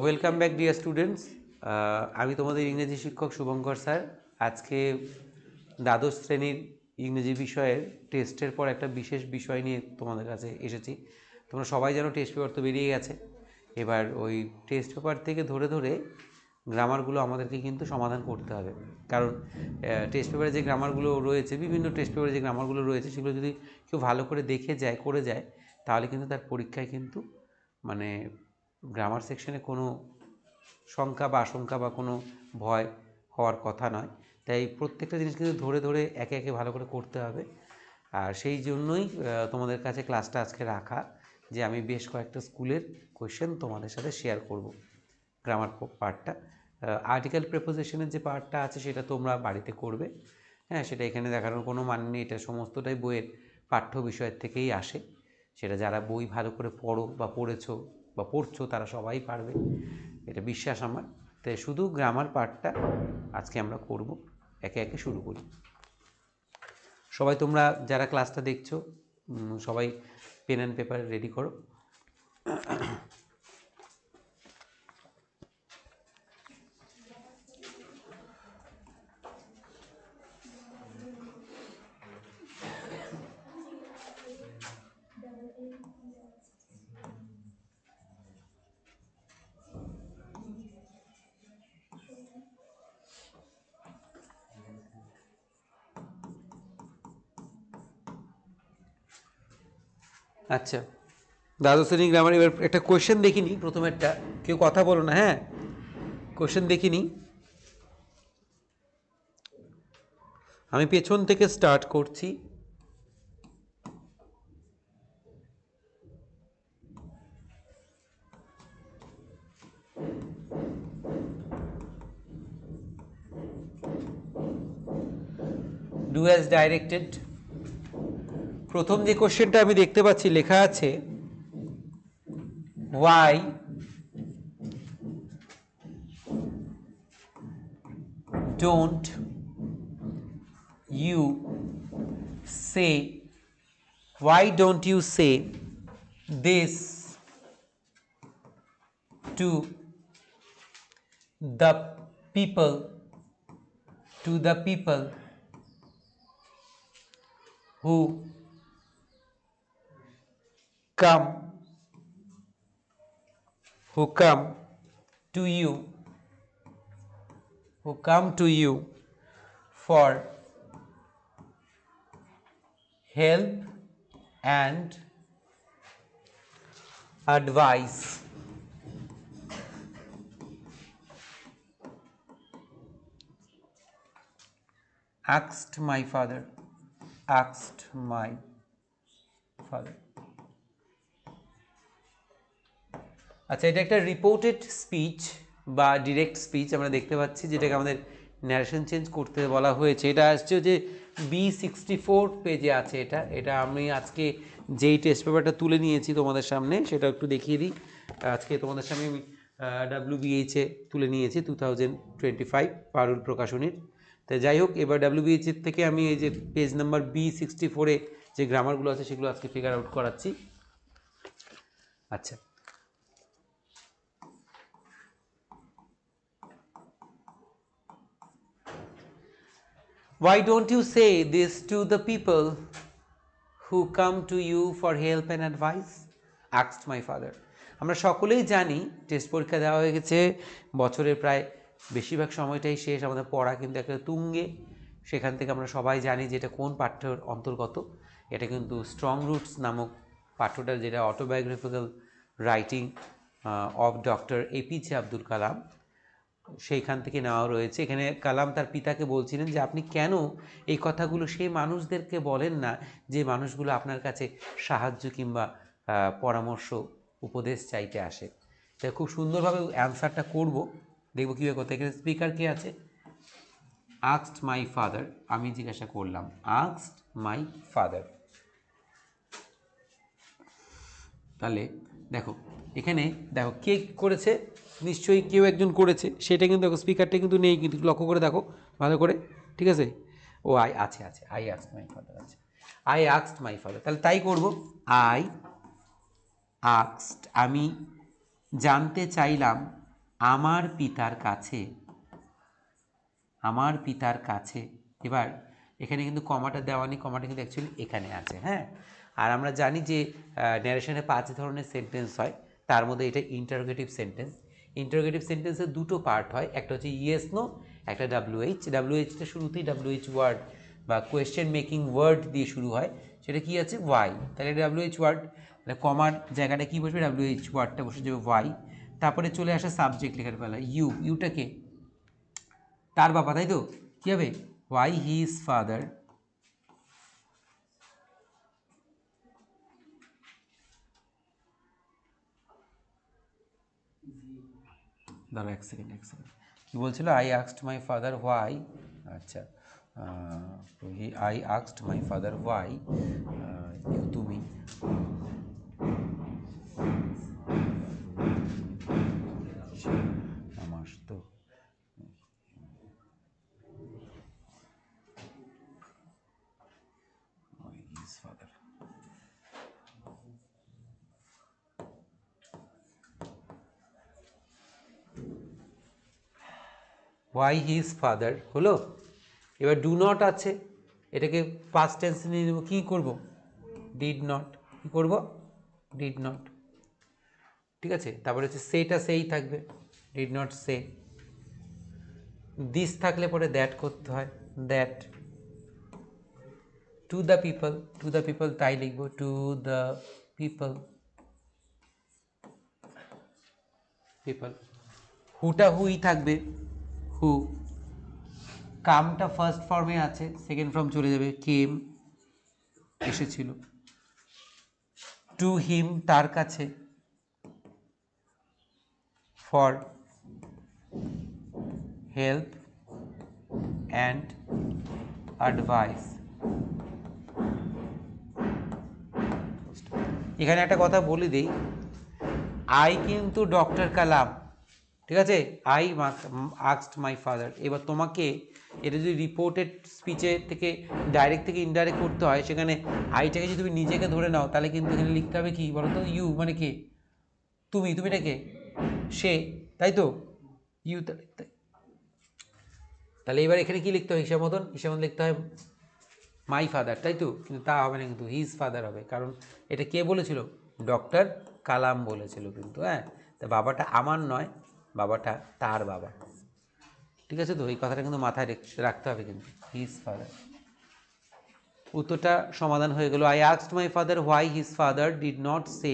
Welcome back dear students. আমি তোমাদের ইংরেজি শিক্ষক শুভঙ্কর স্যার। আজকে দ্বাদশ শ্রেণীর ইংরেজি বিষয়ের টেস্টের পর একটা বিশেষ বিষয় নিয়ে তোমাদের কাছে এসেছি। তোমরা সবাই জানো টেস্ট পেপার তো বেরিয়ে গেছে। এবার ওই টেস্ট পেপার থেকে ধরে ধরে গ্রামারগুলো আমাদেরকে কিন্তু সমাধান করতে হবে, কারণ টেস্ট পেপারে যে গ্রামারগুলো রয়েছে, বিভিন্ন টেস্ট পেপারে যে গ্রামারগুলো রয়েছে, সেগুলো যদি কেউ ভালো করে দেখে যায়, করে যায়, তাহলে কিন্তু তার পরীক্ষায় কিন্তু মানে গ্রামার সেকশনে কোনো শঙ্কা বা আশঙ্কা বা কোনো ভয় হওয়ার কথা নয়। তাই প্রত্যেকটা জিনিস কিন্তু ধরে ধরে একে একে ভালো করে করতে হবে। আর সেই জন্যই তোমাদের কাছে ক্লাসটা আজকে রাখা, যে আমি বেশ কয়েকটা স্কুলের কোয়েশ্চেন তোমাদের সাথে শেয়ার করব। গ্রামার পার্টটা, আর্টিকেল প্রেপোজিশনের যে পার্টটা আছে সেটা তোমরা বাড়িতে করবে। হ্যাঁ, সেটা এখানে দেখানোর কোনো মানে নেই, এটা সমস্তটাই বইয়ের পাঠ্য বিষয়ের থেকেই আসে। সেটা যারা বই ভালো করে পড়ো বা পড়েছো বা পড়ছো তারা সবাই পারবে, এটা বিশ্বাস আমার। তাই শুধু গ্রামার পার্টটা আজকে আমরা করব। একে একে শুরু করি। সবাই তোমরা যারা ক্লাসটা দেখছো সবাই পেন অ্যান্ড পেপার রেডি করো। আচ্ছা, দ্বাদশ শ্রেণী গ্রামার, এবার একটা কোয়েশ্চেন দেখিনি। প্রথমেরটা কেউ কথা বলো না, হ্যাঁ, কোয়েশ্চেন দেখিনি। আমি পেছন থেকে স্টার্ট করছি। Do as directed. প্রথম যে কোশ্চেনটা আমি দেখতে পাচ্ছি লেখা আছে, Y don't you say, why don't you say this to the people, to the people who come to you, who come to you for help and advice. Asked my father, asked my father. আচ্ছা, এটা একটা reported speech বা direct speech আমরা দেখতে পাচ্ছি, যেটাকে আমাদের narration change করতে বলা হয়েছে। এটা আসছে যে B64 পেজে আছে। এটা আমি আজকে যেই টেস্ট পেপারটা তুলে নিয়েছি তোমাদের সামনে, সেটা একটু দেখিয়ে দিই। আজকে তোমাদের সামনে আমি WBH তুলে নিয়েছি 2025 পারুল প্রকাশনীর। তাই যাই হোক, এবার WBH থেকে আমি এই যে পেজ নাম্বার B64 যে গ্রামারগুলো আছে সেগুলো আজকে ফিগার আউট করাচ্ছি। আচ্ছা, why don't you say this to the people who come to you for help and advice? Asked my father. আমরা সকলেই জানি টেস্ট পরীক্ষা দেওয়া হয়ে গেছে, বছরের প্রায় বেশিরভাগ সময়টাই শেষ, আমাদের পড়া কিন্তু একটা তুঙ্গে। সেখান থেকে আমরা সবাই জানি যে এটা কোন পাঠ্যের অন্তর্গত। এটা কিন্তু স্ট্রং রুটস নামক পাঠ্যটা, যেটা autobiographical writing of doctor APJ Abdul Kalam, সেইখান থেকে নেওয়া রয়েছে। এখানে কালাম তার পিতাকে বলছিলেন যে আপনি কেন এই কথাগুলো সেই মানুষদেরকে বলেন না যে মানুষগুলো আপনার কাছে সাহায্য কিংবা পরামর্শ উপদেশ চাইতে আসে। তাই খুব সুন্দরভাবে অ্যান্সারটা করব, দেখব কীভাবে করতে। এখানে স্পিকার কে আছে? আস্কড মাই ফাদার, আমি জিজ্ঞাসা করলাম। Asked my father. তাহলে দেখো, এখানে দেখো কে করেছে, নিশ্চয়ই কেউ একজন করেছে। সেটা কিন্তু দেখো, স্পিকারটা কিন্তু নেই, কিন্তু লক্ষ্য করে দেখো ভালো করে, ঠিক আছে? ও আই আছে, আই আস্কড মাই ফাদার আছে, আই আস্কড মাই ফাদার। তাহলে তাই করব। আই আস্কড, আমি জানতে চাইলাম আমার পিতার কাছে, আমার পিতার কাছে। এবার এখানে কিন্তু কমাটা দেওয়া নেই, কমাটা কিন্তু অ্যাকচুয়ালি এখানে আছে। হ্যাঁ, আর আমরা জানি যে ন্যারেশনে 5 ধরনের সেন্টেন্স হয়, তার মধ্যে এটা ইন্টারোগেটিভ সেন্টেন্স। ইন্টারোগেটিভ সেন্টেন্সের দুটো পার্ট হয়, একটা হচ্ছে ইয়েস নো, একটা ডাব্লিউএইচ। ডাব্লিউএইচটা শুরুতেই ডাব্লিউএইচ ওয়ার্ড বা কোয়েশ্চেন মেকিং ওয়ার্ড দিয়ে শুরু হয়, সেটা কি আছে ওয়াই। তাহলে ডাব্লিউএইচ ওয়ার্ড, তাহলে কমার জায়গাটা কী বসবে, ডাব্লিউএইচ ওয়ার্ডটা বসে যাবে ওয়াই। তারপরে চলে আসে সাবজেক্ট লেখার বেলা ইউ, ইউটাকে তার বাবা, তাই তো কী হবে ওয়াই হিজ ফাদার, দাঁড়া এক সেকেন্ড কী বলছিল, I asked my father why, আচ্ছা I asked my father why, তুমি আমার তো his father, why his father হলো। এবার ডু নট আছে, এটাকে পাস্ট টেন্সে নিয়ে নেব, কী করবো ডিড নট, কী করবো ডিড নট, ঠিক আছে। তারপরে হচ্ছে সেটা সেই থাকবে, ডিড নট সে। দিস থাকলে পরে দ্যাট করতে হয়, that. To the people, two the people তাই লিখবো, টু দ্য পিপল, পিপল। হুটা হুই থাকবে, হু। কামটা ফার্স্ট ফর্মে আছে, সেকেন্ড ফর্ম চলে যাবে, কেম এসেছিল। টু হিম তার কাছে, ফর হেল্প অ্যান্ড অ্যাডভাইস। এখানে একটা কথা বলে দিই, আই কিন্তু ডক্টর কালাম, ঠিক আছে, আই আস্কড মাই ফাদার। এবার তোমাকে এটা যদি রিপোর্টেড স্পিচে থেকে ডাইরেক্ট থেকে ইনডাইরেক্ট করতে হয়, সেখানে আইটাকে যদি তুমি নিজেকে ধরে নাও, তাহলে কিন্তু এখানে লিখতে হবে কি বলো তো, ইউ মানে কে, তুমি, তুমিটা কে, সে, তাই তো, ইউ। তাহলে এবার এখানে কি লিখতে হবে, হিসাব মতন লিখতে হয় মাই ফাদার, তাই তো, কিন্তু তা হবে না, কিন্তু হিজ ফাদার হবে, কারণ এটা কে বলেছিল, ডক্টর কালাম বলেছিল কিন্তু। হ্যাঁ, তা বাবাটা আমার নয়, বাবাটা তার বাবা, ঠিক আছে। তো এই কথাটা কিন্তু মাথায় রাখতে হবে কিন্তু, হিজ ফাদার। উত্তরটা সমাধান হয়ে গেল। I asked my father why his father did not say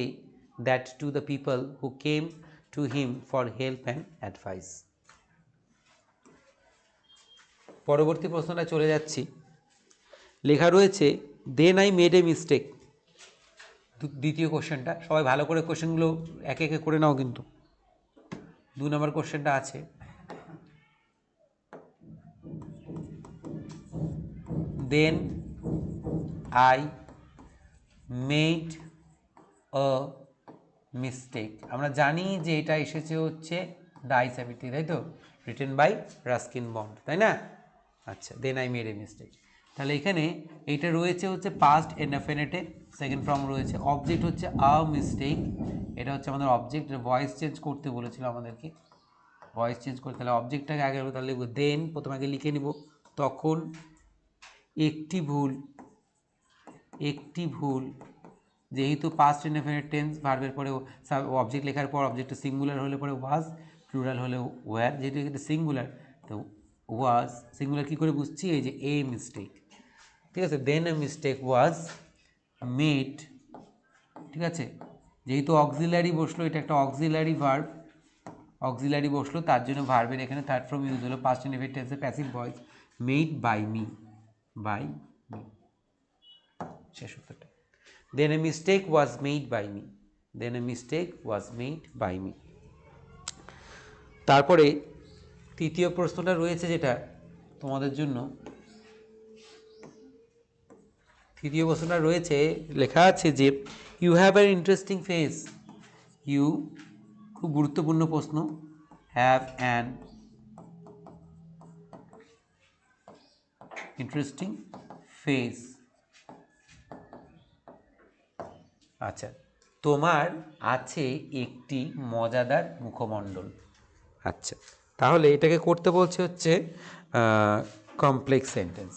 that to the people who came to him for help and advice. পরবর্তী প্রশ্নটা চলে যাচ্ছি, লেখা রয়েছে then I made a mistake. দ্বিতীয় কোশ্চেনটা, সবাই ভালো করে কোশ্চেনগুলো একে একে করে নাও কিন্তু। 2 নম্বর কোশ্চেনটা আছে, then I made a mistake. আমরা জানি যে এটা এসেছে হচ্ছে ডাইস্যাবিটি, তাই তো, রিটেন বাই রাস্কিন বন্ড, তাই না। আচ্ছা, then I made a mistake. তাহলে এখানে এইটা রয়েছে হচ্ছে পাস্ট ইনডেফিনিটে, সেকেন্ড ফর্ম রয়েছে, অবজেক্ট হচ্ছে আ মিস্টেক, এটা হচ্ছে আমাদের অবজেক্ট, ভয়েস চেঞ্জ করতে বলেছিল আমাদেরকে, ভয়েস চেঞ্জ করতে। তাহলে অবজেক্টটাকে আগে তাহলে লিখবো দেন, প্রথমে আগে লিখে নিব, তখন একটি ভুল, একটি ভুল, যেহেতু পাস্ট ইনডেফিনিট টেন্স, ভার্বের পরে অবজেক্ট লেখার পর অবজেক্ট সিঙ্গুলার হলে পরে ওয়াজ, প্লুরাল হলে ওয়্যার, যেহেতু এটা সিঙ্গুলার তো ওয়াজ, সিঙ্গুলার কী করে বুঝছি, এই যে এ মিস্টেক, ঠিক আছে। দেন এ মিস্টেক ওয়াজ মেড, ঠিক আছে, যেহেতু অক্সিলারি বসলো, এটা একটা অক্সিলারি ভার্ব, অক্সিলারি বসলো, তার জন্য ভার্বের এখানে থার্ড ফর্ম ইউজ হলো, পাস্ট ইনডেফিনিট টেন্সে passive voice, made by me, by me, শেষ উত্তরটা। Then a mistake was made by me. Then a mistake was made by me. তারপরে তৃতীয় প্রশ্নটা রয়েছে, যেটা তোমাদের জন্য তৃতীয় প্রশ্নটা রয়েছে, লেখা আছে যে you have an interesting face. You, খুব গুরুত্বপূর্ণ প্রশ্ন, হ্যাভ অ্যান ইন্টারেস্টিং ফেস। আচ্ছা, তোমার আছে একটি মজাদার মুখমণ্ডল। আচ্ছা, তাহলে এটাকে করতে বলছে হচ্ছে কমপ্লেক্স সেন্টেন্স,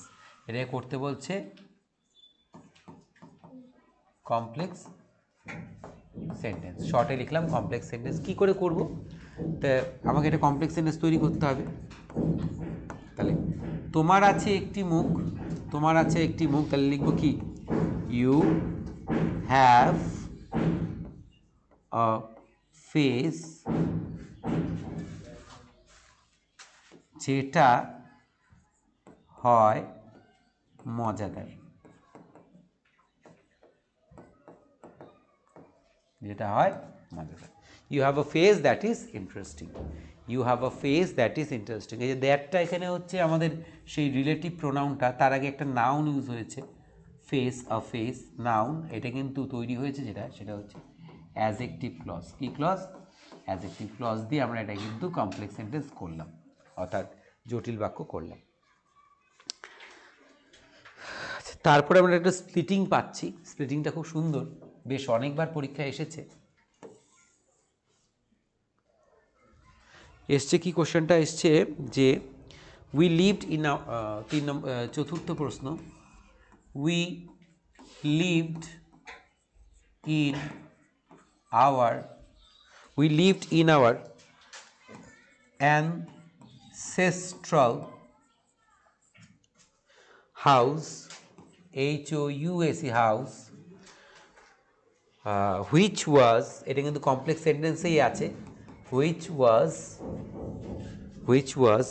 এটাকে করতে বলছে কমপ্লেক্স সেন্টেন্স, শর্টে লিখলাম কমপ্লেক্স সেন্টেন্স। কী করে করব? তা আমাকে একটা কমপ্লেক্স সেন্টেন্স তৈরি করতে হবে। তাহলে তোমার আছে একটি মুখ, তোমার আছে একটি মুখ, তাহলে লিখব কি? ইউ হ্যাভ আ ফেস যেটা হয় মজাদার, যেটা হয় মজাদার। You have a face that is interesting, you have a face that is interesting. এই যে দ্যাটটা এখানে হচ্ছে আমাদের সেই রিলেটিভ প্রোনাউনটা, তার আগে একটা নাউন ইউজ হয়েছে, ফেস, আ ফেস নাউন, এটা কিন্তু তৈরি হয়েছে যেটা, সেটা হচ্ছে অ্যাজেক্টিভ ক্লজ। কি ক্লজ? অ্যাজেক্টিভ ক্লজ দিয়ে আমরা এটা কিন্তু কমপ্লেক্স সেন্টেন্স করলাম, অর্থাৎ জটিল বাক্য করলাম। তারপরে আমরা একটা স্প্লিটিং পাচ্ছি, স্প্লিটিংটা খুব সুন্দর, বেশ অনেকবার পরীক্ষায় এসেছে। এসছে কি কোশ্চেনটা এসছে যে উই লিভড ইন, চতুর্থ প্রশ্ন, we lived in hour, we lived in hour ancestral house, HOUSE house, which was, এটা কিন্তু কমপ্লেক্স সেন্টেন্সেই আছে, which was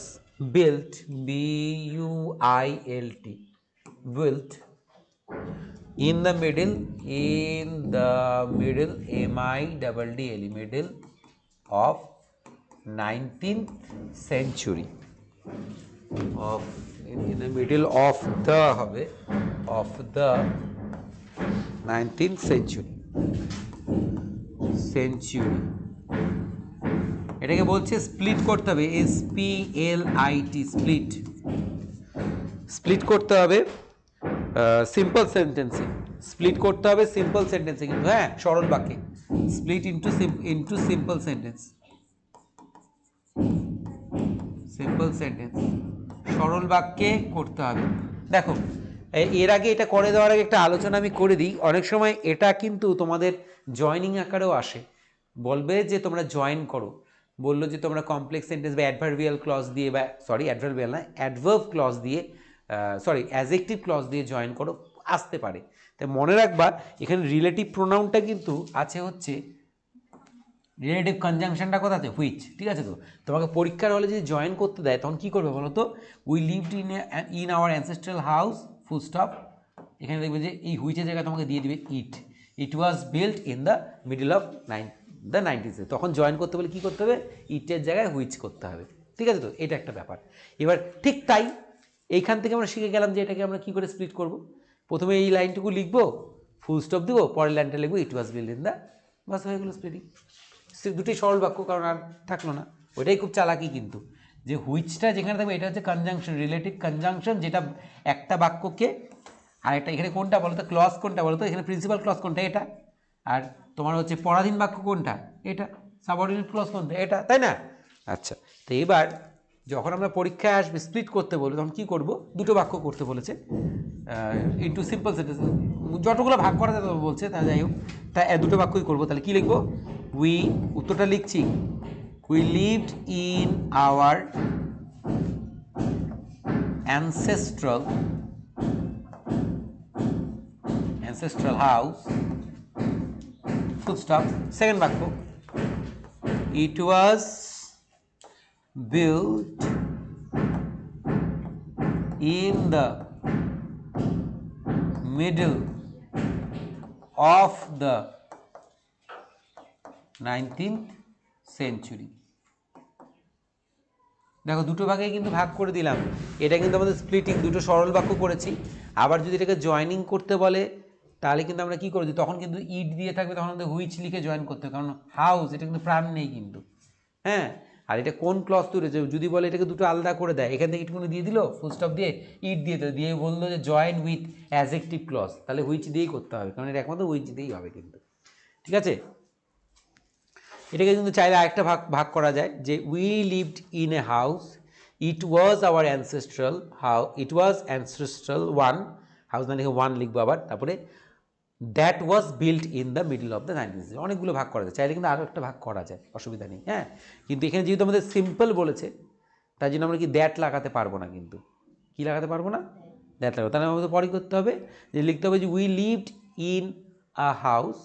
built, BUILT, built in the middle, MIDDLE, middle of 19th century, of in the middle of the হবে of the 19th century, এটাকে বলছে split করতে হবে, SPLIT, split, split করতে হবে সিম্পল সেন্টেন্সে, স্প্লিট করতে হবে সিম্পল সেন্টেন্সে, কিন্তু হ্যাঁ সরল বাক্যে, split into simple sentence, simple sentence সরল বাক্যে করতে হবে। দেখো এর আগে এটা করে দেওয়ার আগে একটা আলোচনা আমি করে দিই, অনেক সময় এটা কিন্তু তোমাদের জয়নিং আকারেও আসে, বলবে যে তোমরা জয়েন করো, বললো যে তোমরা কমপ্লেক্স সেন্টেন্স বা অ্যাডভার্বিয়াল ক্লজ দিয়ে, বা সরি অ্যাডভার্বিয়াল না, অ্যাডভার্ব ক্লজ দিয়ে, সরি অ্যাজেক্টিভ ক্লজ দিয়ে জয়েন করো, আসতে পারে। তাই মনে রাখবা এখানে রিলেটিভ প্রোনাউনটা কিন্তু আছে হচ্ছে, রিলেটিভ কনজাংশনটা কোথা আছে? হুইচ, ঠিক আছে? তো তোমাকে পরীক্ষার হলে যদি জয়েন করতে দেয় তখন কী করবে বলো তো? We lived in our ancestral house, full stop, এখানে দেখবে যে এই হুইচের জায়গায় তোমাকে দিয়ে দিবে it was built in the middle of the 90s, তখন জয়েন করতে বলে কী করতে হবে? ইটের জায়গায় হুইচ করতে হবে, ঠিক আছে? তো এটা একটা ব্যাপার। এবার ঠিক তাই এইখান থেকে আমরা শিখে গেলাম যে এটাকে আমরা কী করে স্প্লিট করব। প্রথমে এই লাইনটুকু লিখবো, ফুল স্টপ দেবো, পরের লাইনটা লিখবো ইট ওয়াজ বিল্ট ইন দ্য, বাস হয়ে গেলো স্প্লিটিং। দুটোই সরল বাক্য, কারণ আর থাকলো না। ওইটাই খুব চালাকি কিন্তু, যে হুইচটা যেখানে থাকবে এটা হচ্ছে কনজাংশন, রিলেটিভ কনজাংশন, যেটা একটা বাক্যকে আর একটা, এখানে কোনটা বলো তো? ক্লজ কোনটা বলো তো? এখানে প্রিন্সিপাল ক্লজ কোনটা? এটা। আর তোমার হচ্ছে পরাধীন বাক্য কোনটা? এটা। সাবঅর্ডিনেট ক্লজ কোনটা? এটা, তাই না? আচ্ছা, তো এবার যখন আমরা পরীক্ষায় আসবে স্প্লিট করতে বলবে তখন কী করব? দুটো বাক্য করতে বলেছে, ইন্টু সিম্পল সেন্টেন্স, যতগুলো ভাগ করা যাবে বলছে, তা যাই হোক, তা দুটো বাক্যই করবো। তাহলে কী লিখবো? উই, উত্তরটা লিখছি, we lived in hour ancestral house, full stop, second বাক্য, it was built in the middle of the 19th century। দেখো দুটো ভাগে কিন্তু ভাগ করে দিলাম, এটা কিন্তু আমাদের স্প্লিটিং, দুটো সরল বাক্য করেছি। আবার যদি এটাকে জয়েনিং করতে বলে তাহলে কিন্তু আমরা কী করে দিই, তখন কিন্তু ইট দিয়ে থাকবে, তখন আমাদের হুইচ লিখে জয়েন করতে হবে, কারণ হাউস এটা কিন্তু প্রাণ নেই কিন্তু, হ্যাঁ। আর এটা কোন ক্লজ তৈরি, যদি বলে এটাকে দুটো আলাদা করে দেয়, এখান থেকে একটুখানি দিয়ে দিল ফুল স্টপ দিয়ে, ইট দিয়ে দিল, দিয়ে বললো যে জয়েন উইথ অ্যাজেক্টিভ ক্লজ, তাহলে হুইচ দিয়েই করতে হবে, কারণ এটা একমাত্র হুইচ দিয়েই হবে কিন্তু, ঠিক আছে? এটাকে কিন্তু চাইলে আরেকটা ভাগ ভাগ করা যায় যে we lived in a house, it was our ancestral it was ancestral one, house না লিখে ওয়ান লিখবো আবার, তারপরে that was built in the middle of the 19th century। অনেকগুলো ভাগ করা যায়, চাইলে কিন্তু আরও একটা ভাগ করা যায়, অসুবিধা নেই। হ্যাঁ, কিন্তু এখানে যেহেতু আমাদের সিম্পল বলেছে তাই জন্য আমরা কি দ্যাট লাগাতে পারবো না, কিন্তু কি লাগাতে পারবো না, দ্যাট লাগাবো। তাহলে আমাদের পরে করতে হবে যে লিখতে হবে যে we lived in a house,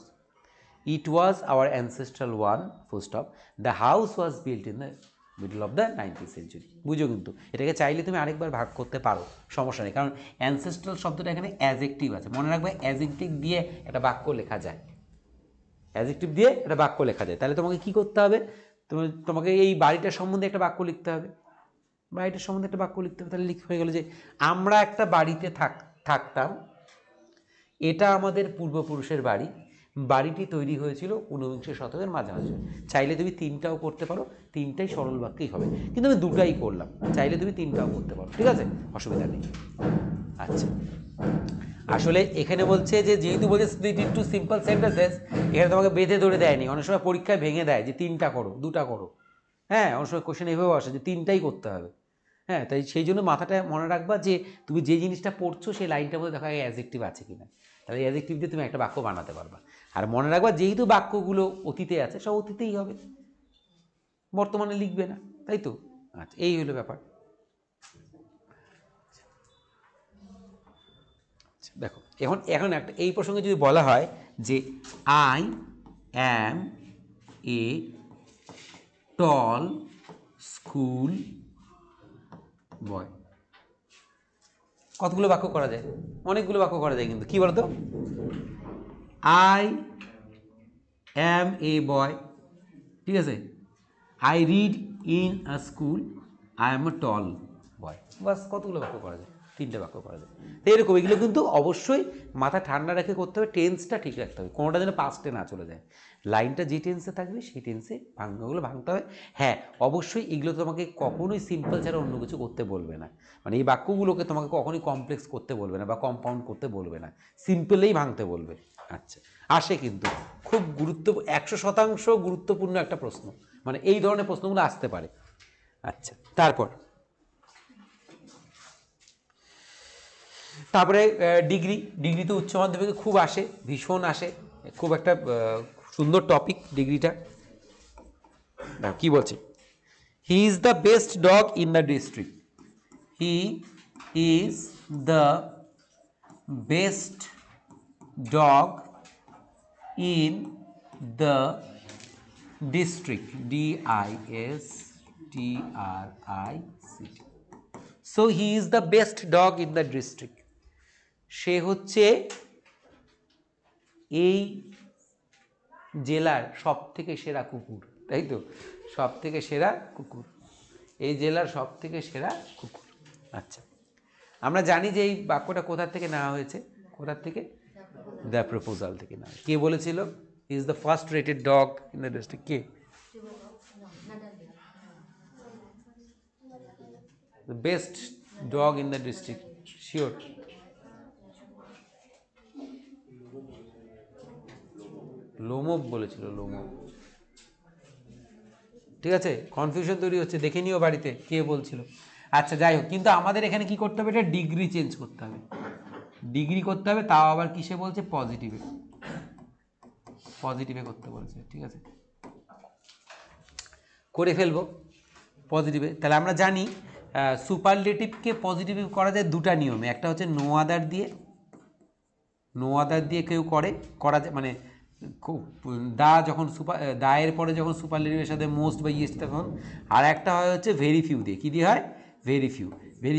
it was our ancestral one, full stop, the house was built in the middle of the 19th century। বুঝো, কিন্তু এটাকে চাইলে তুমি আরেকবার ভাগ করতে পারো, সমস্যা নেই, কারণ অ্যানসেস্ট্রাল শব্দটা এখানে অ্যাজেক্টিভ আছে, মনে রাখবে অ্যাজেক্টিভ দিয়ে একটা বাক্য লেখা যায়, অ্যাজেক্টিভ দিয়ে একটা বাক্য লেখা যায়। তাহলে তোমাকে কি করতে হবে, তোমাকে এই বাড়িটার সম্বন্ধে একটা বাক্য লিখতে হবে, বাড়িটার সম্বন্ধে একটা বাক্য লিখতে হবে। তাহলে লিখতে হয়ে গেল যে আমরা একটা বাড়িতে থাকতাম, এটা আমাদের পূর্বপুরুষের বাড়ি, বাড়িটি তৈরি হয়েছিল 19 শতকের মাঝামাঝি। চাইলে তুমি তিনটাও করতে পারো, তিনটাই সরল বাক্যই হবে, কিন্তু আমি দুটাই করলাম, চাইলে তুমি তিনটাও করতে পারো, ঠিক আছে, অসুবিধা নেই। আচ্ছা, আসলে এখানে বলছে যে যেহেতু বলছে স্প্লিট ইনটু সিম্পল সেন্টেন্সেস, এখানে তোমাকে বেঁধে ধরে দেয়নি, অনেক সময় পরীক্ষায় ভেঙে দেয় যে তিনটা করো, দুটা করো। হ্যাঁ, অনেক সময় কোশ্চেন এভাবেও আসে যে তিনটাই করতে হবে। হ্যাঁ, তাই সেই জন্য মাথাটায় মনে রাখবা যে তুমি যে জিনিসটা পড়ছো সেই লাইনটার মধ্যে দেখা যায় অ্যাডজেক্টিভ আছে কিনা, তাহলে অ্যাডজেক্টিভ দিয়ে তুমি একটা বাক্য বানাতে পারবা। আর মনে রাখবা যেহেতু বাক্যগুলো অতীতে আছে, সব অতীতেই হবে, বর্তমানে লিখবে না, তাই তো। আচ্ছা, এই হলো ব্যাপার। দেখো এখন এখন একটা এই প্রসঙ্গে যদি বলা হয় যে I am A ton school বয়, কতগুলো বাক্য করা যায়, অনেকগুলো বাক্য করা যায়, কিন্তু কি বলতো, আই অ্যাম এ বয়, ঠিক আছে, I read in a school, I am a tall boy, বাস কতগুলো বাক্য করা যায়, তিনটে বাক্য করা যায়। তো এরকম এগুলো কিন্তু অবশ্যই মাথা ঠান্ডা রেখে করতে হবে, টেন্সটা ঠিক রাখতে হবে, কোনোটা যেন পাস্টে না চলে যায়, লাইনটা যে টেন্সে থাকবে সেই টেন্সে ওগুলো ভাঙতে হবে। হ্যাঁ, অবশ্যই এগুলো তোমাকে কখনোই সিম্পল ছাড়া অন্য কিছু করতে বলবে না, মানে এই বাক্যগুলোকে তোমাকে কখনোই কমপ্লেক্স করতে বলবে না বা কম্পাউন্ড করতে বলবে না, সিম্পলেই ভাঙতে বলবে। আচ্ছা, আসে কিন্তু খুব 100% গুরুত্বপূর্ণ একটা প্রশ্ন, মানে এই ধরনের প্রশ্নগুলো আসতে পারে। আচ্ছা, তারপরে ডিগ্রি তো উচ্চ মাধ্যমিকে খুব আসে, ভীষণ আসে, খুব একটা সুন্দর টপিক ডিগ্রিটা। কি বলছে, he is the best dog in the district, he is the best dog in the district, district, so he is the best dog in the district, সে হচ্ছে এই জেলার সব থেকে সেরা কুকুর, তাই তো, সব থেকে সেরা কুকুর, এই জেলার সব থেকে সেরা কুকুর। আচ্ছা, আমরা জানি যে এই বাক্যটা কোথা থেকে নেওয়া হয়েছে, কোথা থেকে, দ্য প্রপোজাল থেকে নেওয়া। কে বলেছিল is the first rated dog in the district, K, the best dog in the district, sure, লোমব বলেছিল, লোমব, ঠিক আছে, কনফিউশন তৈরি হচ্ছে, দেখে নিও বাড়িতে কে বলছিল। আচ্ছা, যাই হোক, কিন্তু আমাদের এখানে কি করতে হবে, এটা ডিগ্রি চেঞ্জ করতে হবে, ডিগ্রি করতে হবে, তাও আবার কিসে বলছে, পজিটিভে, পজিটিভে করতে বলছে, ঠিক আছে, করে ফেলবো পজিটিভে। তাহলে আমরা জানি সুপারলেটিভকে পজিটিভ করা যায় দুটা নিয়মে, একটা হচ্ছে নো আদার দিয়ে কেউ করা যায়, মানে দা যখন দায়ের পরে যখন সুপারলেটিভের সাথে মোস্ট বা ইয়েস্ট তখন, আর একটা হয় হচ্ছে ভেরি ফিউ দিয়ে, কী দিয়ে হয়, ভেরি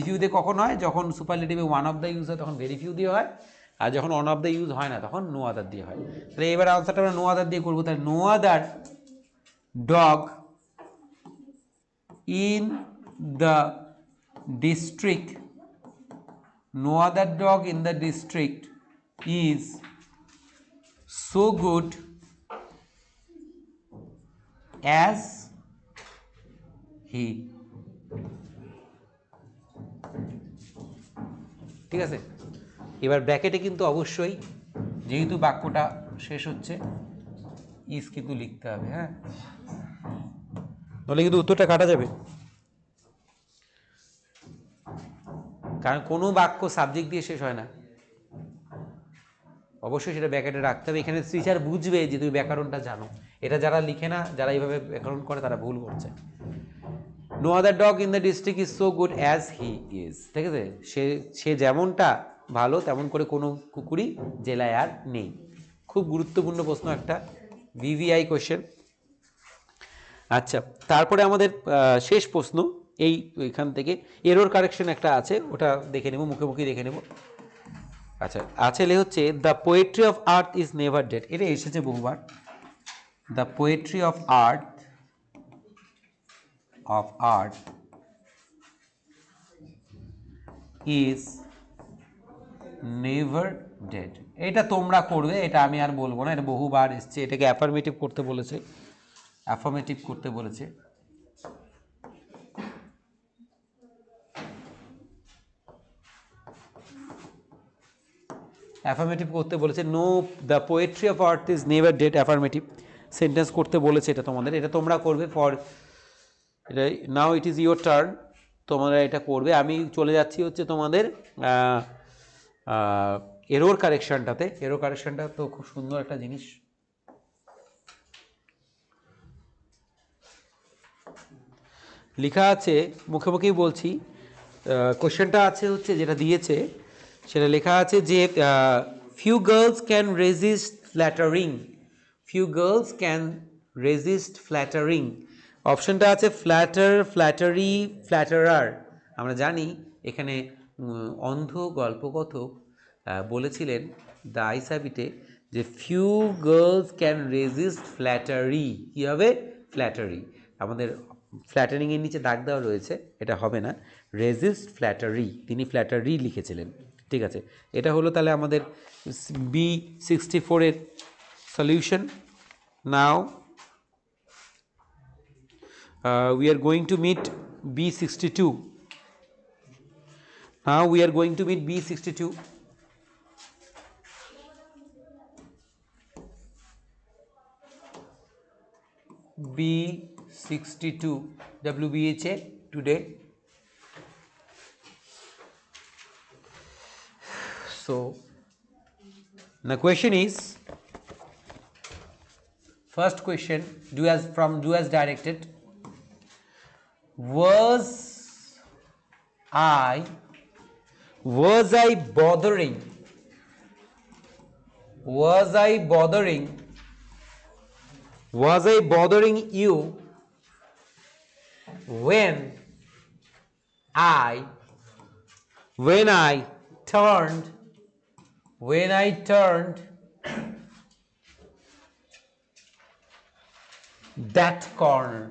ফিউ দিয়ে কখন হয়, যখন সুপারলেটিভে ওয়ান অফ দ্য ইউজ হয় তখন ভেরি ফিউ দিয়ে হয়, আর যখন ওয়ান অফ দ্য ইউজ হয় না তখন নো আদার দিয়ে হয়। তাহলে এবার আনসারটা আমরা নো আদার দিয়ে করবো, তাহলে no other dog in the district, no other dog in the district is so good as he, ঠিক আছে। এবার ব্র্যাকেটে কিন্তু অবশ্যই যেহেতু বাক্যটা শেষ হচ্ছে ইজ কিন্তু লিখতে হবে, হ্যাঁ, নাহলে কিন্তু উত্তরটা কাটা যাবে। কারণ কোনো বাক্য সাবজেক্ট দিয়ে শেষ হয় না, অবশ্যই সেটা ব্যাকেটে রাখতে হবে। এখানে টিচার বুঝবে যে তুমি ব্যাকরণটা জানো। এটা যারা লিখে না, যারা এইভাবে ব্যাকরণ করে, তারা ভুল করছে। No other dog in the district is so good as he is. ঠিক আছে, সে যেমনটা ভালো তেমন করে কোনো কুকুরই জেলায় আর নেই। খুব গুরুত্বপূর্ণ প্রশ্ন একটা, ভিভিআই কোয়েশ্চেন। আচ্ছা, তারপরে আমাদের শেষ প্রশ্ন এখান থেকে এরর কারেকশন একটা আছে, ওটা দেখে নেব, মুখে মুখে দেখে নেব। আচ্ছা, আছে হচ্ছে the poetry of earth is never dead. এটা এসেছে বহুবার। The poetry of earth is never dead. এটা তোমরা করবে, এটা আমি আর বলবো না, এটা বহুবার এসছে। এটাকে অ্যাফার্মেটিভ করতে বলেছে, অ্যাফার্মেটিভ করতে বলেছে। অ্যাফার্মেটিভ করতে বলেছে। No, the poetry of earth is never dead, affirmative sentence করতে বলেছে। এটা তোমাদের, এটা তোমরা করবে। ফর এটা now it is your turn, তোমরা এটা করবে। আমি চলে যাচ্ছি হচ্ছে তোমাদের এরর কারেকশনটাতে। এরর কারেকশনটা তো খুব সুন্দর একটা জিনিস। লেখা আছে, মুখে মুখেই বলছি, কোশ্চেনটা আছে হচ্ছে যেটা দিয়েছে, সেটা লেখা আছে যে few girls can resist flattering. Few girls can resist flattering. অপশনটা আছে ফ্ল্যাটার, ফ্ল্যাটারি, ফ্ল্যাটারার। আমরা জানি এখানে অন্ধ গল্পকথক বলেছিলেন দ্য আইস হ্যাবিটে যে few girls can resist flattery. কী হবে? ফ্ল্যাটারি। আমাদের ফ্ল্যাটারিংয়ের নিচে দাগ দেওয়া রয়েছে, এটা হবে না, রেজিস্ট ফ্ল্যাটারি। তিনি ফ্ল্যাটারি লিখেছিলেন। ঠিক আছে, এটা হলো তাহলে আমাদের B64-এর solution. Now we are going to meet B62. Now we are going to meet B62. B62 WBHA today. So the question is, first question, do as directed. Was I bothering you when I turned that corner?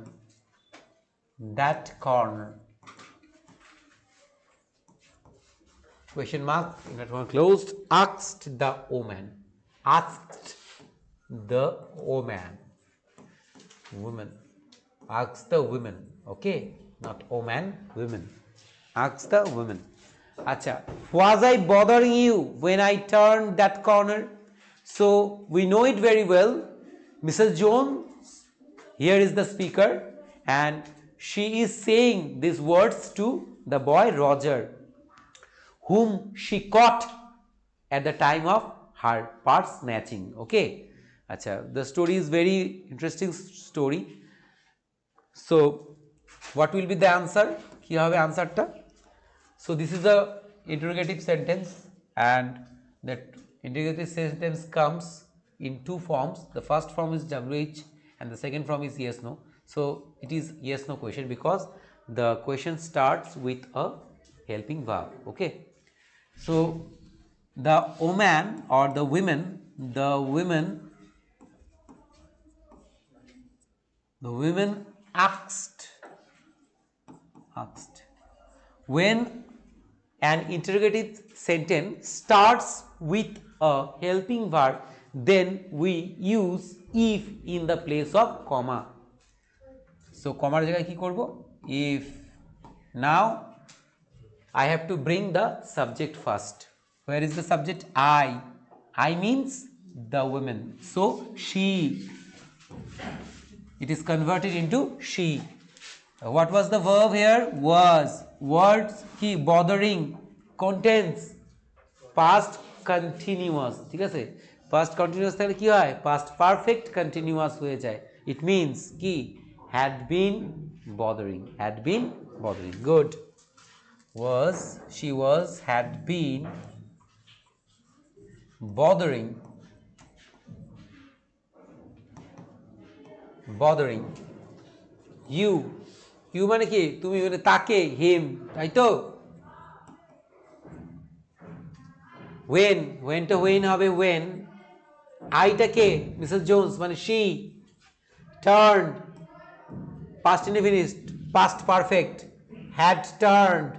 Question mark, that one closed. Asked the woman. Woman. Asked the women. Okay, not woman, women. Asked the women. Acha, was I bothering you when I turned that corner? So we know it very well. Mrs. Jones here is the speaker, and she is saying these words to the boy Roger, whom she caught at the time of her purse snatching. Okay, acha, the story is very interesting story. So what will be the answer? Ki hobe answer ta? So this is a interrogative sentence, and that interrogative sentence comes in two forms. The first form is WH and the second form is yes no. So it is yes no question because the question starts with a helping verb. Okay, so the woman or the women asked when an interrogative sentence starts with a helping verb, then we use if in the place of comma. So comma জায়গায় কি করব? If. Now I have to bring the subject first. Where is the subject? I means the women, so she, it is converted into she. What was the verb here? Was. Words কি bothering contains past continuous, ঠিক আছে? past continuous তাহলে কি হয়? past perfect continuous হয়ে যায়. It means কি had been bothering, had been bothering. Good. Was, she was, had been bothering you. You মানে কি? তুমি মানে তাকে, him, তাই তো? when টা when হবে when, I টা কে? মিসেস জোন্স মানে she, turned past indefinite, past perfect, had turned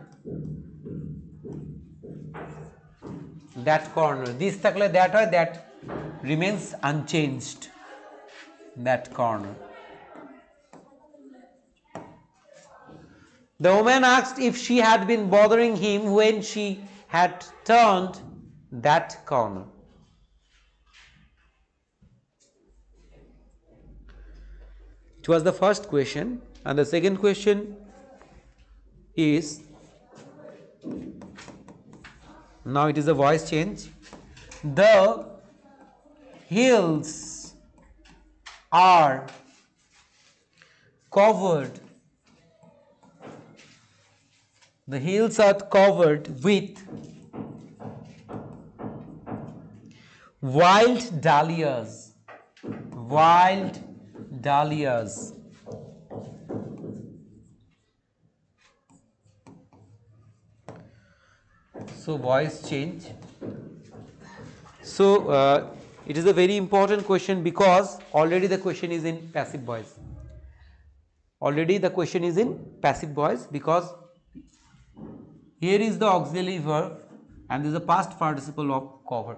that corner. This থাকলে that হয়, that remains unchanged, that corner. The woman asked if she had been bothering him when she had turned that corner. It was the first question, and the second question is, now it is a voice change. The hills are covered. The hills are covered with wild dahlias. Wild dahlias. So voice change. So it is a very important question because already the question is in passive voice. Already the question is in passive voice because here is the auxiliary verb and there is a past participle of cover.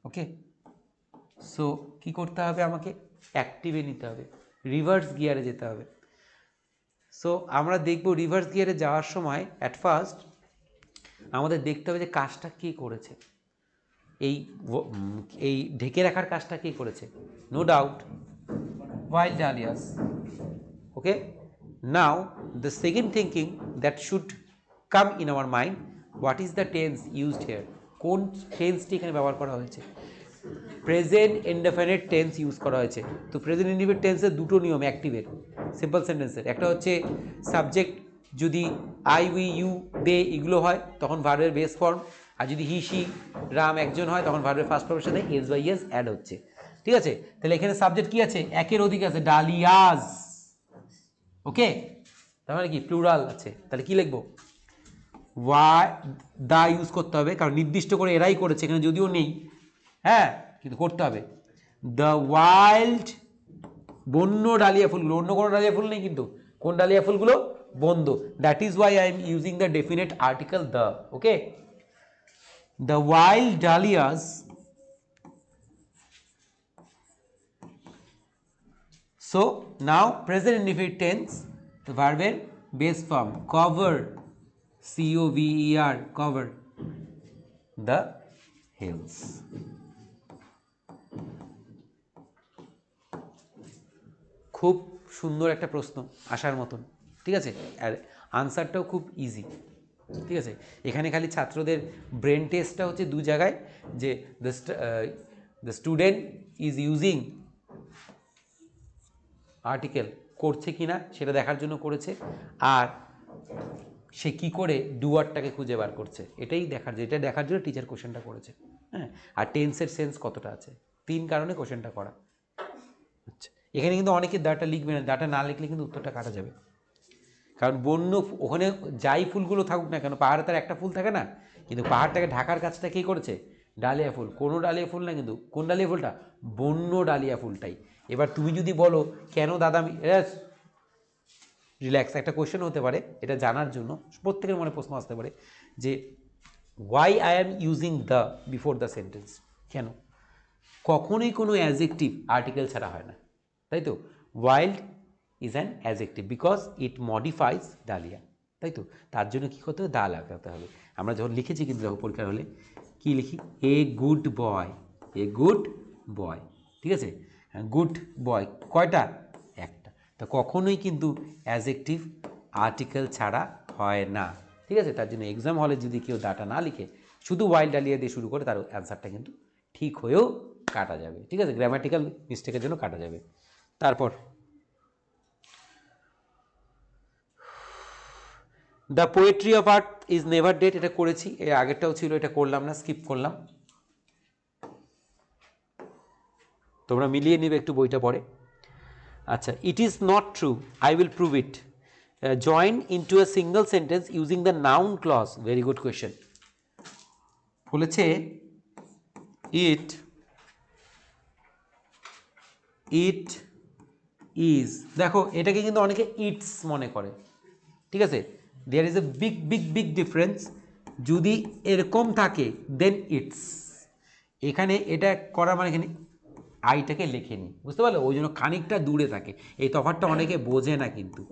Okay. So কি করতে হবে আমাকে? অ্যাক্টিভে নিতে হবে, reverse গিয়ারে যেতে হবে। So আমরা দেখব রিভার্স গিয়ারে যাওয়ার সময় অ্যাট ফার্স্ট আমাদের দেখতে হবে যে কাজটা কে করেছে, এই ঢেকে রাখার কাজটা কে করেছে? No doubt wild dahlias. Okay, now the second thinking that should come in our mind, what is the tense used here? কোন টেন্সটি এখানে ব্যবহার করা হয়েছে? প্রেজেন্ট ইনডেফিনিট টেন্স ইউজ করা হয়েছে। তো প্রেজেন্ট ইনডেফিনিট টেন্সের দুটো নিয়ম অ্যাক্টিভের, সিম্পল সেন্টেন্সের। একটা হচ্ছে সাবজেক্ট যদি আই, উই, ইউ, দে এগুলো হয় তখন ভার্বের বেস ফর্ম, আর যদি হি, সি, রাম একজন হয় তখন ভার্বের ফার্স্ট ফর্মের সাথে এস বাই এস অ্যাড হচ্ছে। ঠিক আছে, তাহলে এখানে সাবজেক্ট কি আছে? একের অধিক আছে, ডালিয়াস। ওকে, তার মানে কি প্লুরাল আছে। তাহলে কি লিখবো? ওয়াই দা ইউজ করতে হবে, কারণ নির্দিষ্ট করে এরাই করেছে, এখানে যদিও নেই, হ্যাঁ কিন্তু করতে হবে। দ্য ওয়াইল্ড, বন্য ডালিয়া ফুলগুলো, অন্য কোনো ডালিয়া ফুল নেই কিন্তু, কোন ডালিয়া ফুলগুলো? বন্ধ। That is Y I am using the definite article the. Okay, the wild Dalia's so now present indefinite tense, the verb base form cover, cover, cover the hills. খুব সুন্দর একটা প্রশ্ন, আসার মতন। ঠিক আছে, আর আনসারটাও খুব ইজি। ঠিক আছে, এখানে খালি ছাত্রদের ব্রেন টেস্টটা হচ্ছে দু জায়গায়, যে the student is using article করছে কিনা সেটা দেখার জন্য করেছে, আর সে কি করে ডুয়ারটাকে খুঁজে বার করছে এটাই দেখার, যেটা দেখার জন্য টিচার কোশ্চেনটা করেছে। হ্যাঁ, আর টেন্সের সেন্স কতটা আছে, 3 কারণে কোশ্চেনটা করা। আচ্ছা, এখানে কিন্তু অনেকে দাটা লিখবে না, দাটা না লিখলে কিন্তু উত্তরটা কাটা যাবে। কারণ বন্য ওখানে যাই ফুলগুলো থাকুক না কেন, পাহাড়ে তার একটা ফুল থাকে না, কিন্তু পাহাড়টাকে ঢাকার কাজটা কে করেছে? ডালিয়া ফুল। কোনো ডালিয়া ফুল না কিন্তু, কোন ডালিয়া ফুলটা? বন্য ডালিয়া ফুলটাই। এবার তুমি যদি বলো কেন দাদা, রিল্যাক্স, একটা কোয়েশ্চেন হতে পারে এটা জানার জন্য, প্রত্যেকের মনে প্রশ্ন আসতে পারে যে why I am using the before the sentence, কেন? কখনোই কোনো অ্যাডজেক্টিভ আর্টিকেল ছাড়া হয় না, তাই তো? Wild is an adjective because it modifies dahlia, তাই তো? তার জন্য কী করতে হবে? দা লাগাতে হবে। আমরা যখন লিখেছি কিন্তু দেখো পরীক্ষার হলে কী লিখি? A good boy, a good boy. ঠিক আছে, গুড বয় কয়টা? একটা। তা কখনোই কিন্তু অ্যাডজেক্টিভ আর্টিকেল ছাড়া হয় না, ঠিক আছে? তার জন্য এক্সাম হলে যদি কেউ ডাটা না লিখে শুধু ওয়াইল ডালিয়া দিয়ে শুরু করে, তার অ্যান্সারটা কিন্তু ঠিক হয়েও কাটা যাবে, ঠিক আছে? গ্রামাটিক্যাল মিস্টেকের জন্য কাটা যাবে। তারপর the poetry of art is never dead, এটা করেছি, এর আগেরটাও ছিল, এটা করলাম না, স্কিপ করলাম। তোমরা মিলিয়ে নিবে একটু বইটা পড়ে। আচ্ছা, it is not true, I will prove it, join into a single sentence using the noun clause. Very good question. বলেছে ইট ইজ, দেখো এটাকে কিন্তু অনেকে ইটস মনে করে, ঠিক আছে? There is a big big big difference. যদি এরকম থাকে দেন ইটস, এখানে এটা করা মানে এখানে আইটাকে লেখে নি, বুঝতে পারলে? ওই জন্য খানিকটা দূরে থাকে, এই তফাৎটা অনেকে বোঝে না কিন্তু।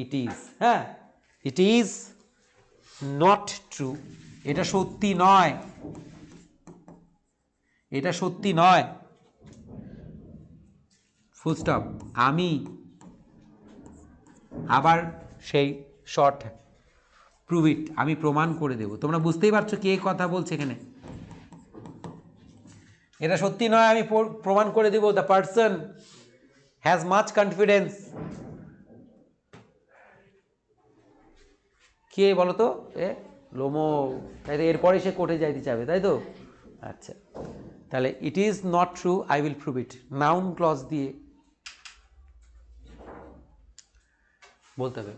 ইট ইজ, হ্যাঁ, ইট ইজ নট ট্রু, এটা সত্যি নয়, এটা সত্যি নয়, ফুল স্টপ। আমি আবার সেই শর্ট প্রুভ ইট, আমি প্রমাণ করে দেব। তোমরা বুঝতেই পারছো কে কথা বলছে এখানে। এটা সত্যি নয়, আমি প্রমাণ করে দেব। The person has much confidence. কে বলো তো? এ লোমো, তাই তো এরপরে সে কোর্টে যাইতে চাবে, তাই তো? আচ্ছা, তাহলে it is not true, I will prove it, noun clause দিয়ে বলতে হবে।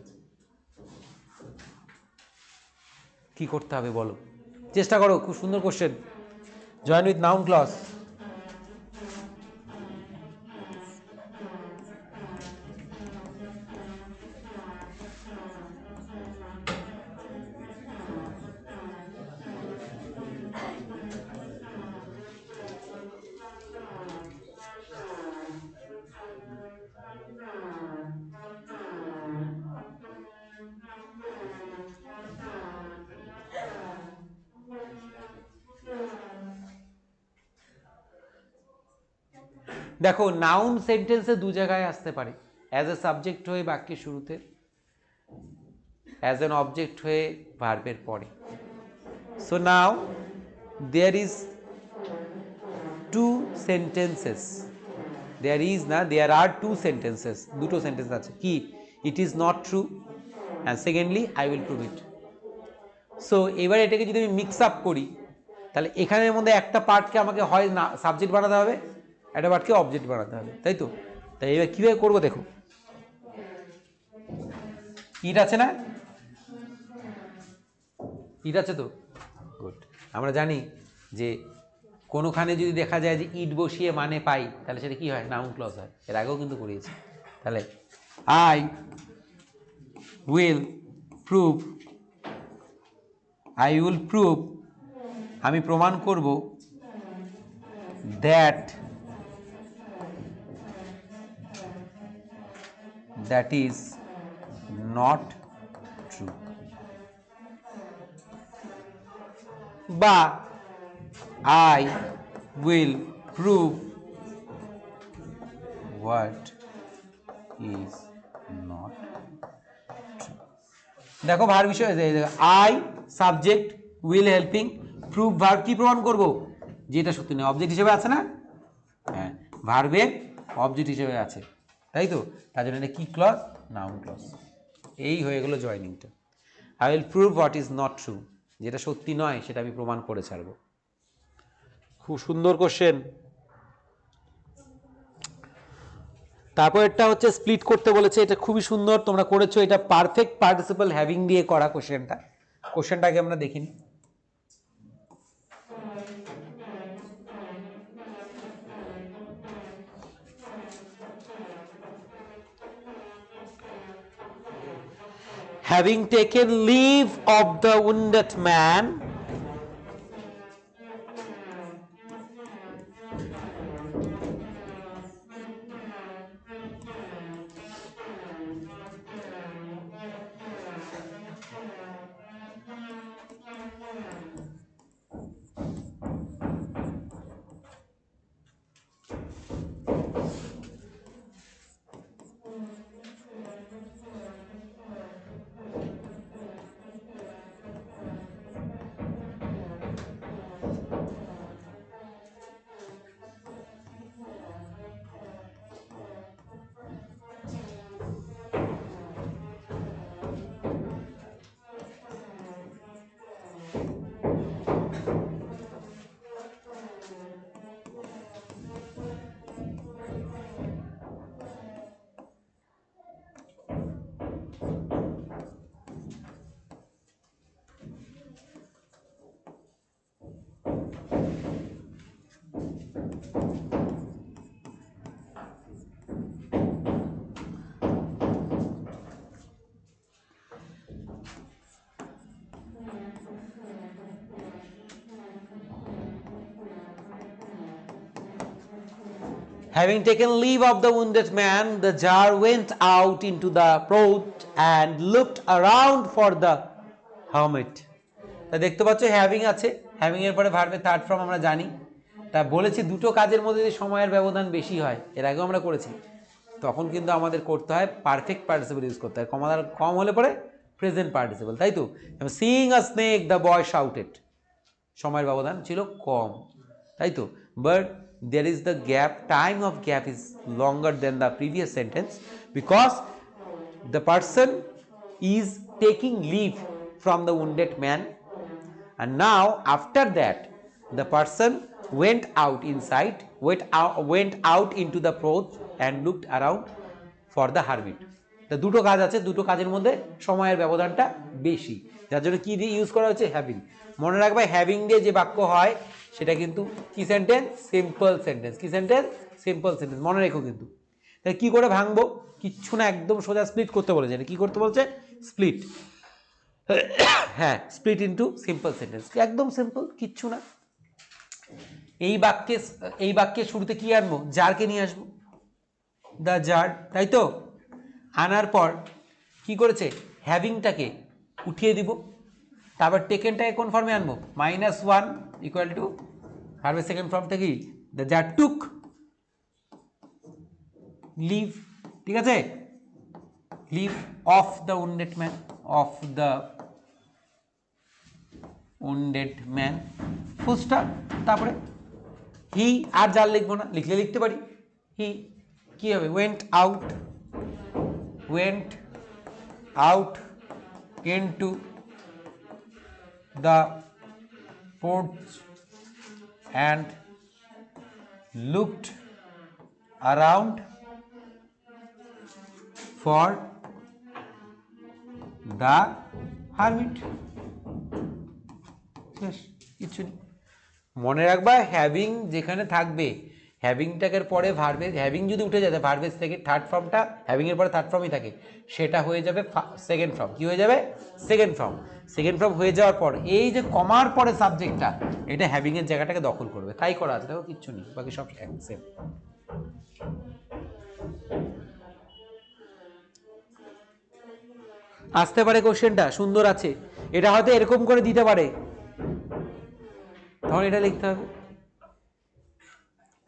কি করতে হবে বলো, চেষ্টা করো, খুব সুন্দর question. Join with noun clause. দেখো নাউন সেন্টেন্সে দু জায়গায় আসতে পারে, অ্যাজ এ সাবজেক্ট হয়ে বাক্যের শুরুতে, অ্যাজ এন অবজেক্ট হয়ে ভার্বের পরে। So now there is two sentences, there is না, দেয়ার আর টু সেন্টেন্সেস, দুটো সেন্টেন্স আছে। কি? It is not true and secondly I will prove it. So এবার এটাকে যদি আমি মিক্স আপ করি, তাহলে এখানের মধ্যে একটা পার্টকে আমাকে হয় না সাবজেক্ট বানাতে হবে, একটা পার্টকে অবজেক্ট বানাতে হবে, তাই তো? তাই এবার কীভাবে করবো দেখো, ইট আছে না, ইট আছে তো, গুড। আমরা জানি যে কোনোখানে যদি দেখা যায় যে ইট বসিয়ে মানে পাই, তাহলে সেটা কী হয়? নাউন ক্লজ হয়। এর আগেও কিন্তু করিয়েছি। তাহলে I will prove, I will prove, আমি প্রমাণ করব, that, that is not true, বা I will prove what is not true. দেখো ভার বিষয়, I subject, will helping, prove verb, কি প্রমাণ করব? যেটা সত্যি নয়, অবজেক্ট হিসেবে আছে না, হ্যাঁ, ভার্বের অবজেক্ট হিসেবে আছে, তাই তো? তার জন্য এটা কি ক্লজ? Noun clause. এই হয়ে গেল জয়নিংটা। I will prove what is not true, যেটা সত্যি নয় সেটা আমি প্রমাণ করে ছাড়বো। খুব সুন্দর কোশ্চেন। তারপর এটা হচ্ছে স্প্লিট করতে বলেছে, এটা খুবই সুন্দর, তোমরা করেছো। এটা পারফেক্ট পার্টিসিপল হ্যাভিং দিয়ে করা কোশ্চেনটা। কোশ্চেনটাকে আমরা দেখিনি। Having taken leave of the wounded man, Having taken leave of the wounded man, the jar went out into the road and looked around for the hermit. তা দেখতে পাচ্ছ হ্যাভিং আছে, having এর পরে ভার্বের থার্ড ফর্ম আমরা জানি। তা বলেছি দুটো কাজের মধ্যে যদি সময়ের ব্যবধান বেশি হয়, এর আগেও আমরা করেছি, তখন কিন্তু আমাদের করতে হয় পারফেক্ট পার্টিসিপল ইউজ করতে হয়। কমাদার কম হলে পরে প্রেজেন্ট পার্টিসিপল, তাই তো। Seeing a snake the boy shouted, সময়ের ব্যবধান ছিল কম, তাই তো। But there is the gap, time of gap is longer than the previous sentence because the person is taking leave from the wounded man, and now after that the person went out inside, went out into the road and looked around for the hermit. তো দুটো কাজ আছে, দুটো কাজের মধ্যে সময়ের ব্যবধানটা বেশি, যার জন্য কি দিয়ে ইউজ করা হচ্ছে, হ্যাভিং। মনে রাখবে হ্যাভিং দিয়ে যে বাক্য হয় সেটা কিন্তু কি সেন্টেন্স, সিম্পল সেন্টেন্স। কি সেন্টেন্স, সিম্পল সেন্টেন্স, মনে রেখো কিন্তু। তাহলে কি করে ভাঙবো, কিচ্ছু না, একদম সোজা স্প্লিট করতে বলেছে। কি করতে বলছে, স্প্লিট, হ্যাঁ, স্প্লিট ইনটু সিম্পল সেন্টেন্স, একদম সিম্পল, কিচ্ছু না। এই বাক্যের শুরুতে কি আনবো, জারকে নিয়ে আসবো, দ্য জার, তাই তো। আনার পর কি করেছে, হ্যাভিংটাকে উঠিয়ে দিব, তারপর টেকেনটাকে কোন ফর্মে আনবো, -1 ইকুয়াল টু ভার্বের সেকেন্ড ফর্ম থেকে দ্য জার টুক লিভ, ঠিক আছে, leave of the wounded man, of the wounded man, full stop. তারপরে হি, আর যার লিখবো না, লিখলে লিখতে পারি হি, কি হবে, went out into the porch and looked around for the hermit. কিছু নেই, মনে রাখবা হ্যাভিং যেখানে থাকবে, হ্যাভিংটাকের পরে ভার্বের, হ্যাভিং যদি উঠে যায় ভার্বের সেকেন্ড থার্ড ফর্মটা, হ্যাভিং এর পরে থার্ড ফর্মই থাকে, সেটা হয়ে যাবে সেকেন্ড ফর্ম। কি হয়ে যাবে, সেকেন্ড ফর্ম। সেকেন্ড ফর্ম হয়ে যাওয়ার পর এই যে কমার পরে সাবজেক্টটা, এটা হ্যাভিং এর জায়গাটাকে দখল করবে, তাই করা আছে, দেখো কিচ্ছু নেই, বাকি সব সেম। আসতে পারে কোশ্চেনটা, সুন্দর আছে, এটা হয়তো এরকম করে দিতে পারে, তখন এটা লিখতে হবে।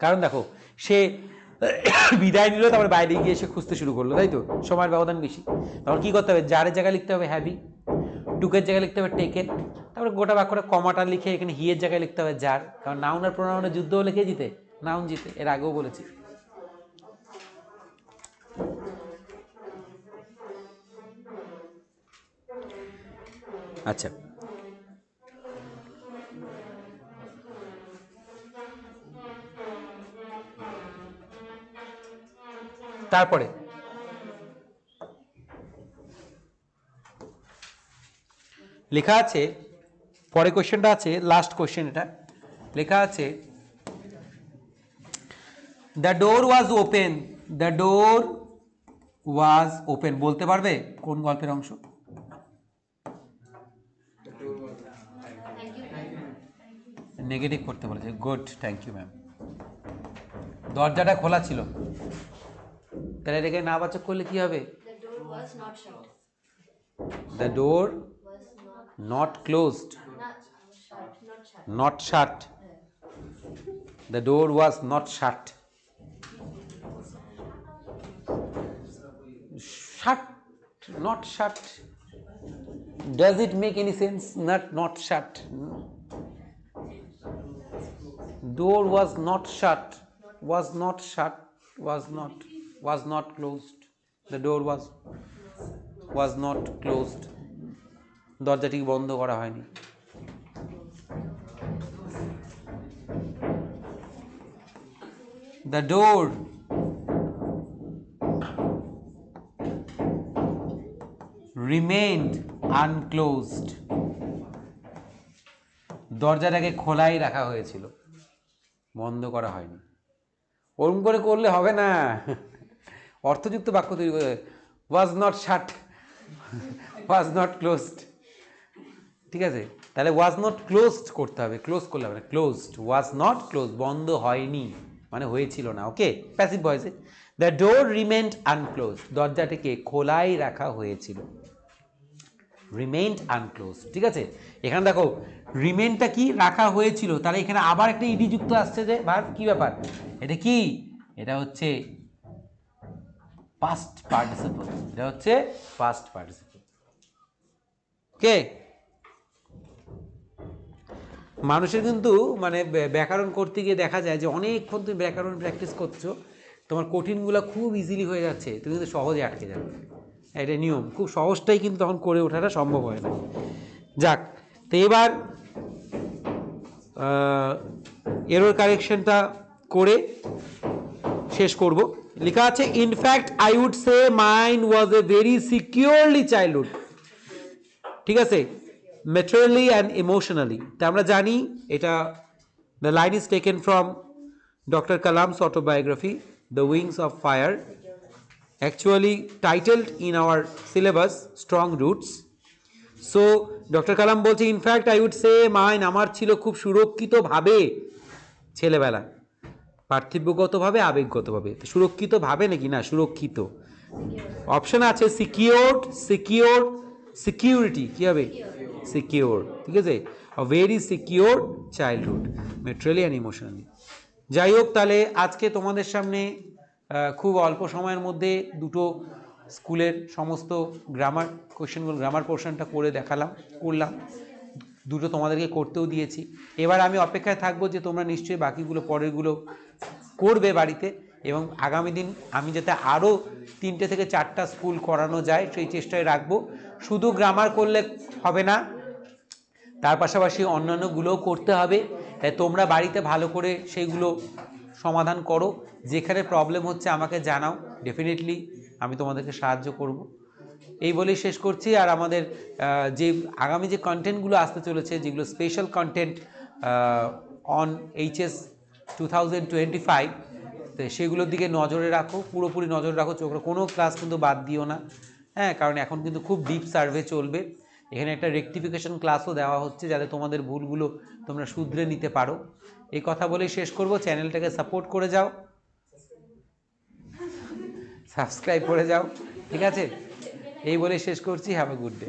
কারণ দেখো সে বিদায় নিল, তারপরে বাইরে গিয়ে সে খুঁজতে শুরু করলো, তাই তো, সময়ের ব্যবধান বেশি। তখন কি করতে হবে, জারের জায়গায় লিখতে হবে হ্যাভিং, টুকের জায়গায় লিখতে হবে টেকেন, তারপরে গোটা বাক্যটা কমাটা লিখে এখানে হিয়ের জায়গায় লিখতে হবে জার, কারণ নাউন আর প্রোনাউনের যুদ্ধ হলে কে জিতে, নাউন জিতে, এর আগেও বলেছি। আচ্ছা, তারপরে লেখা আছে, পরে কোশ্চেনটা আছে, লাস্ট কোশ্চেন এটা, লেখা আছে the door was open, the door was open, বলতে পারবে কোন গল্পের অংশ? নেগেটিভ করতে বলেছে, গুড, থ্যাংক ইউ ম্যাম। দরজাটা খোলা ছিল, তাহলে এটাকে না বাচক করলে কি হবে, the door not closed, not shut, the door was not shut, shut, not shut, does it make any sense, not shut, door was not shut, was not shut, was not closed, the door was not closed, দরজাটি বন্ধ করা হয়নি। The door remained unclosed, দরজাটাকে খোলাই রাখা হয়েছিল, বন্ধ করা হয়নি। ওরকম করে করলে হবে না, অর্থযুক্ত বাক্য তৈরি করে, was not shut, was not closed, ঠিক আছে। তাহলে ওয়াজ নট ক্লোজড করতে হবে, ক্লোজ করলে হবে না, ক্লোজড, ওয়াজ নট ক্লোজ, বন্ধ হয়নি, মানে হয়েছিল না। ওকে, প্যাসিভ ভয়েসে দ্য ডোর রিমেন্ড আনক্লোজ, দরজাটিকে খোলাই রাখা হয়েছিল। রিমেন্ড আনক্লোজ, ঠিক আছে। এখানে দেখো রিমেন্ডটা কি রাখা হয়েছিল, তাহলে এখানে আবার একটা ইডি যুক্ত আসছে যে ভার্ব, কি ব্যাপার এটা কি, এটা হচ্ছে পাস্ট পার্টিসিপল, এটা হচ্ছে পাস্ট পার্টিসিপল। ওকে, মানুষের কিন্তু মানে ব্যাকরণ করতে গিয়ে দেখা যায় যে অনেকক্ষণ তুমি ব্যাকরণ প্র্যাকটিস করছো, তোমার কঠিনগুলো খুব ইজিলি হয়ে যাচ্ছে, তুমি কিন্তু সহজে আটকে যাবে। এটা নিয়ম, খুব সহজটাই কিন্তু তখন করে ওঠাটা সম্ভব হয় না। যাক, তো এবার এরর কারেকশনটা করে শেষ করব। লেখা আছে in fact I would say mine was a very securely childhood, ঠিক আছে, ম্যাটেরিয়ালি অ্যান্ড ইমোশনালি। তা আমরা জানি এটা, the line is taken from doctor Kalam's autobiography the wings of fire, actually titled in our syllabus strong roots. So doctor Kalam বলছে in fact I would say mine, আমার ছিল খুব সুরক্ষিতভাবে ছেলেবেলা, পার্থিব্যগতভাবে আবেগগতভাবে, সুরক্ষিতভাবে নাকি না সুরক্ষিত, অপশন আছে সিকিউরড, সিকিউর, সিকিউরিটি, কি হবে সিকিউর, ঠিক আছে, very secure childhood materially and emotionally. যাই হোক, তাহলে আজকে তোমাদের সামনে খুব অল্প সময়ের মধ্যে দুটো স্কুলের সমস্ত গ্রামার কোশ্চেনগুলো, গ্রামার পোর্শনটা করে করলাম, দুটো তোমাদেরকে করতেও দিয়েছি। এবার আমি অপেক্ষায় থাকবো যে তোমরা নিশ্চয়ই বাকিগুলো পরেরগুলো করবে বাড়িতে, এবং আগামী দিন আমি যাতে আরও 3টে থেকে 4টা স্কুল করানো যায় সেই চেষ্টায় রাখবো। শুধু গ্রামার করলে হবে না, তার পাশাপাশি অন্যান্যগুলোও করতে হবে। তাই তোমরা বাড়িতে ভালো করে সেইগুলো সমাধান করো, যেখানে প্রবলেম হচ্ছে আমাকে জানাও, ডেফিনেটলি আমি তোমাদেরকে সাহায্য করব। এই বলেই শেষ করছি। আর আমাদের যে আগামী যে কন্টেন্টগুলো আসতে চলেছে, যেগুলো স্পেশাল কন্টেন্ট অন এইচএস 2025, তো সেগুলোর দিকে নজরে রাখো, পুরোপুরি নজর রাখো, চোখ, কোনো ক্লাস কিন্তু বাদ দিও না, হ্যাঁ, কারণ এখন কিন্তু খুব ডিপ সার্ভে চলবে। এখানে একটা রেকটিফিকেশন ক্লাসও দেওয়া হচ্ছে যাতে তোমাদের ভুলগুলো তোমরা শুধরে নিতে পারো। এই কথা বলেই শেষ করব। চ্যানেলটাকে সাপোর্ট করে যাও, সাবস্ক্রাইব করে যাও, ঠিক আছে, এই বলে শেষ করছি। Have a good day.